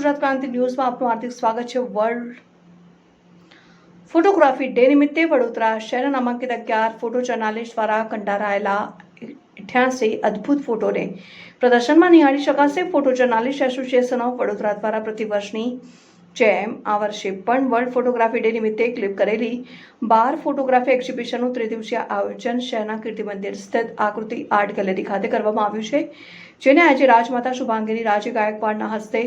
ગુજરાત ક્રાંતિ ન્યૂઝમાં આપનું હાર્દિક સ્વાગત છે। વર્લ્ડ ફોટોગ્રાફી ડે નિમિત્તે વડોદરા શહેરના નામાંકિત 11 ફોટો જર્નાલિસ્ટ દ્વારા કંડારાયેલા 88 અદ્ભુત ફોટોને પ્રદર્શનમાં નિહાળી શકાશે। Photo journalist association of Vadodara દ્વારા પ્રતિવર્ષની જેમ આ વર્ષે પણ વર્લ્ડ ફોટોગ્રાફી ડે નિમિત્તે ક્લિપ કરેલી 12 ફોટોગ્રાફી એક્ઝિબિશનનું ત્રિદિવસીય આયોજન શહેરના કીર્તિ મંદિર સ્થિત આકૃતિ આર્ટ ગેલેરી ખાતે કરવામાં આવ્યું છે, જેને આજે રાજમાતા શુભાંગીની રાજે ગાયકવાડના હસ્તે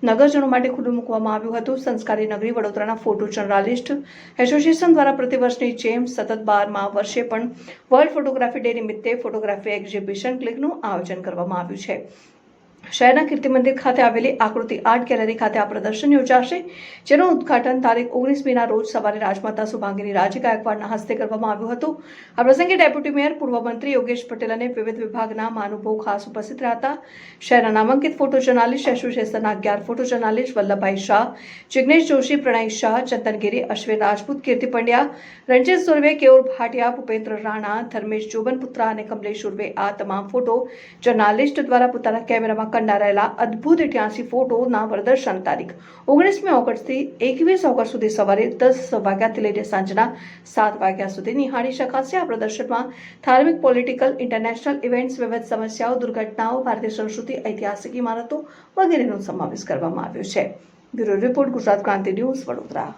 નગરજનો માટે ખુલ્લું મૂકવામાં આવ્યું હતું। સંસ્કારી નગરી વડોદરાના ફોટો જર્નાલિસ્ટ એસોસિએશન દ્વારા પ્રતિવર્ષની જેમ સતત 12મા વર્ષે પણ વર્લ્ડ ફોટોગ્રાફી ડે નિમિત્તે ફોટોગ્રાફી એક્ઝિબિશન ક્લિકનું આયોજન કરવામાં આવ્યું છે। શહેરના કીર્તિ મંદિર ખાતે આવેલી આકૃતિ આર્ટ ગેલેરી ખાતે આ પ્રદર્શન યોજાશે, જેનું ઉદ્ઘાટન તારીખ 19 મેના રોજ સવારે રાજમાતા શુભાંગીની રાજે ગાયકવાડના હસ્તે કરવામાં આવ્યું હતું। આ પ્રસંગે ડેપ્યુટી મેયર, પૂર્વ મંત્રી યોગેશ પટેલ અને વિવિધ વિભાગના મહાનુભાવો ખાસ ઉપસ્થિત રહ્યા હતા। શહેરના નામાંકિત ફોટો જર્નાલિસ્ટ એસોસિએશનના 11 ફોટો જર્નાલિસ્ટ વલ્લભભાઈ શાહ, જિગ્નેશ જોશી, પ્રણય શાહ, ચંદન ગિરી, અશ્વિન રાજપૂત, કીર્તિ પંડ્યા, રણજીત સુર્વે, કેયુર ભાટિયા, ભૂપેન્દ્ર રાણા, ધર્મેશ જોબનપુત્રા અને કમલેશ સુર્વે આ તમામ ફોટો જર્નાલિસ્ટ દ્વારા પોતાના કેમેરામાં કંડારાયેલા અદ્ભુત 88 ફોટોના પ્રદર્શન તારીખ 19મી ઓગસ્ટથી 21 ઓગસ્ટ સુધી સવારે 10 વાગ્યાથી લઈને સાંજના 7 વાગ્યા સુધી નિહાળી શકાશે। આ પ્રદર્શનમાં ધાર્મિક, પોલિટિકલ, ઇન્ટરનેશનલ ઇવેન્ટ્સ, વિવિધ સમસ્યાઓ, દુર્ઘટનાઓ, ભારતીય સંસ્કૃતિ, ઐતિહાસિક ઇમારતો વગેરેનો સમાવેશ કરવામાં આવ્યો છે। બ્યુરો રિપોર્ટ, ગુજરાત ક્રાંતિ ન્યૂઝ, વડોદરા।